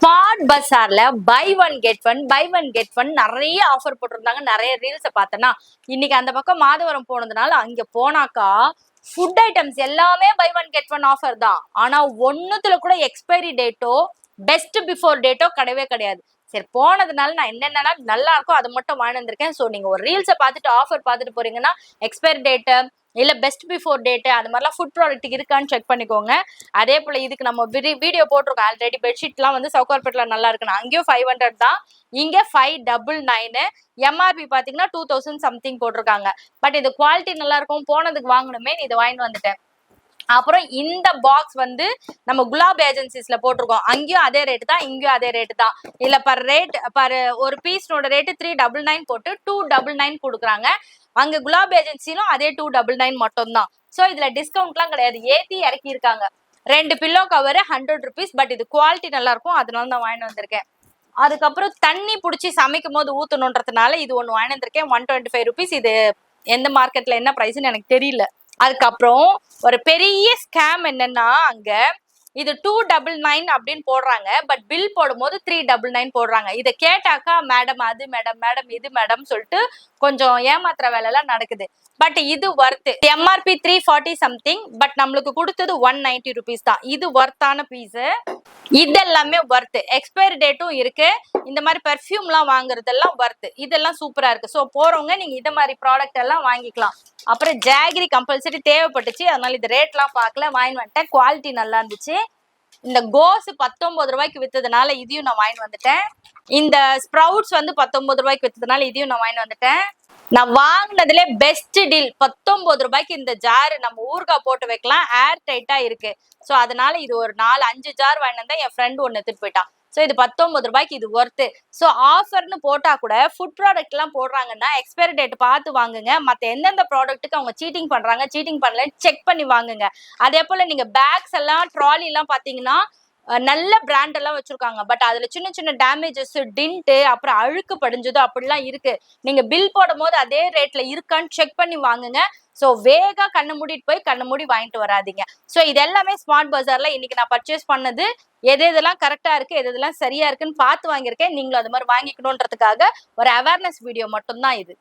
Smart பஸார்ல buy one get one நிறைய offer போட்டிருந்தாங்க. நிறைய ரீல்ஸை பார்த்தேன்னா இன்னைக்கு அந்த பக்கம் மாதவரம் போனதுனால அங்க போனாக்கா ஃபுட் ஐட்டம்ஸ் எல்லாமே பை 1 கெட் 1 ஆஃபர் தான். ஆனா ஒன்னுத்துல கூட எக்ஸ்பைரி டேட்டோ பெஸ்ட் பிஃபோர் டேட்டோ கிடையவே கிடையாது. சரி, போனதுனால நான் என்னென்னா நல்லா இருக்கும் அதை மட்டும் வாங்கி வந்திருக்கேன். ஸோ நீங்க ஒரு ரீல்ஸை பார்த்துட்டு ஆஃபர் பார்த்துட்டு போறீங்கன்னா எக்ஸ்பைரி டேட்டு இல்ல பெஸ்ட் பிஃபோர் டேட் அது மாதிரிலாம் ஃபுட் ப்ராடக்ட் இருக்கான்னு செக் பண்ணிக்கோங்க. அதே போல இதுக்கு நம்ம வீடியோ போட்டிருக்கோம் ஆல்ரெடி. பெட்ஷீட்லாம் வந்து சவுகார்பேட்டில் நல்லா இருக்குன்னு அங்கேயும் 500 தான், இங்க 599. எம்ஆர்பி பாத்தீங்கன்னா 2000 சம்திங் போட்டிருக்காங்க. பட் இது குவாலிட்டி நல்லா இருக்கும், போனதுக்கு வாங்கணுமே இதை வாங்கிட்டு வந்துட்டேன். அப்புறம் இந்த பாக்ஸ் வந்து நம்ம குலாப் ஏஜென்சிஸ்ல போட்டிருக்கோம், அங்கேயும் அதே ரேட்டு தான், இங்கேயும் அதே ரேட்டு தான். இல்ல பர் ஒரு பீஸ்னோட ரேட்டு 399 போட்டு 299 கொடுக்குறாங்க. அங்க குலாப் ஏஜென்சிலும் அதே 299 மட்டும் தான். ஸோ இதுல டிஸ்கவுண்ட்லாம் கிடையாது, ஏத்தி இறக்கி இருக்காங்க. 2 பில்லோ கவர் 100 rupees. பட் இது குவாலிட்டி நல்லா இருக்கும், அதனால நான் வாங்கிட்டு வந்திருக்கேன். அதுக்கப்புறம் தண்ணி பிடிச்சி சமைக்கும் போது ஊத்தணுன்றதுனால இது ஒன்று வாங்கிட்டு வந்திருக்கேன். 125 rupees. இது எந்த மார்க்கெட்ல என்ன பிரைஸ்ன்னு எனக்கு தெரியல. அதுக்கப்புறம் ஒரு பெரிய ஸ்கேம் என்னன்னா அங்க இது 299 அப்படின்னு போடுறாங்க, பட் பில் போடும்போது 399 போடுறாங்க. இதை கேட்டாக்கா மேடம் அது மேடம், மேடம் இது மேடம் சொல்லிட்டு கொஞ்சம் ஏமாத்துற வேலை எல்லாம் நடக்குது. பட் இது ஒர்த்து. எம்ஆர்பி 340 சம்திங், பட் நம்மளுக்கு கொடுத்தது 190 rupees தான். இது ஒர்த்தான பீஸ், இதெல்லாமே ஒர்த்து. எக்ஸ்பைரி டேட்டும் இருக்கு. இந்த மாதிரி பெர்ஃப்யூம்லாம் வாங்குறதெல்லாம் ஒர்த்து. இதெல்லாம் சூப்பரா இருக்கு. ஸோ போறவங்க நீங்க இந்த மாதிரி ப்ராடக்ட் எல்லாம் வாங்கிக்கலாம். அப்புறம் ஜாகிரி கம்பல்சரி தேவைப்பட்டுச்சு, அதனால இந்த ரேட்லாம் பார்க்கல, வாங்கி வந்துட்டேன். குவாலிட்டி நல்லா இருந்துச்சு. இந்த கோஸ் 19 ரூபாய்க்கு வித்ததுனால இதையும் நான் வாங்கி வந்துட்டேன். இந்த ஸ்ப்ரவுட்ஸ் வந்து 19 ரூபாய்க்கு வித்ததுனால இதையும் நான் வாங்கி வந்துட்டேன். நான் வாங்கினதுல பெஸ்ட் டீல். 19 ரூபாய்க்கு இந்த ஜாரு நம்ம ஊறுகாய் போட்டு வைக்கலாம், ஏர் டைட்டா இருக்கு. ஸோ அதனால இது ஒரு 4-5 ஜார் வாங்கி வந்தேன். என் ஃப்ரெண்டு ஒன்று எடுத்துட்டு போயிட்டான். ஸோ இது 19 ரூபாய்க்கு இது ஒர்த்து. ஸோ ஆஃபர்னு போட்டா கூட ஃபுட் ப்ராடக்ட் எல்லாம் போடுறாங்கன்னா எக்ஸ்பைரி டேட் பார்த்து வாங்குங்க. மற்ற எந்தெந்த ப்ராடக்ட்டுக்கு அவங்க சீட்டிங் பண்றாங்க, சீட்டிங் பண்ணலன்னு செக் பண்ணி வாங்குங்க. அதே போல நீங்க பேக்ஸ் எல்லாம் ட்ராலி எல்லாம் பாத்தீங்கன்னா நல்ல பிராண்ட் எல்லாம் வச்சிருக்காங்க, பட் அதுல சின்ன சின்ன டேமேஜஸ், டின்ட்டு, அப்புறம் அழுக்கு படிஞ்சது அப்படிலாம் இருக்கு. நீங்க பில் போடும் போது அதே ரேட்ல இருக்கான்னு செக் பண்ணி வாங்குங்க. ஸோ வேகா கண்ணை மூடிட்டு போய் கண்ணை மூடி வாங்கிட்டு வராதிங்க. ஸோ இது எல்லாமே ஸ்மார்ட் பஜார்ல இன்னைக்கு நான் பர்ச்சேஸ் பண்ணது. எதெல்லாம் கரெக்டா இருக்கு, எதெல்லாம் சரியா இருக்குன்னு பார்த்து வாங்கியிருக்கேன். நீங்களும் அது மாதிரி வாங்கிக்கணுன்றதுக்காக ஒரு அவேர்னஸ் வீடியோ மட்டும்தான் இது.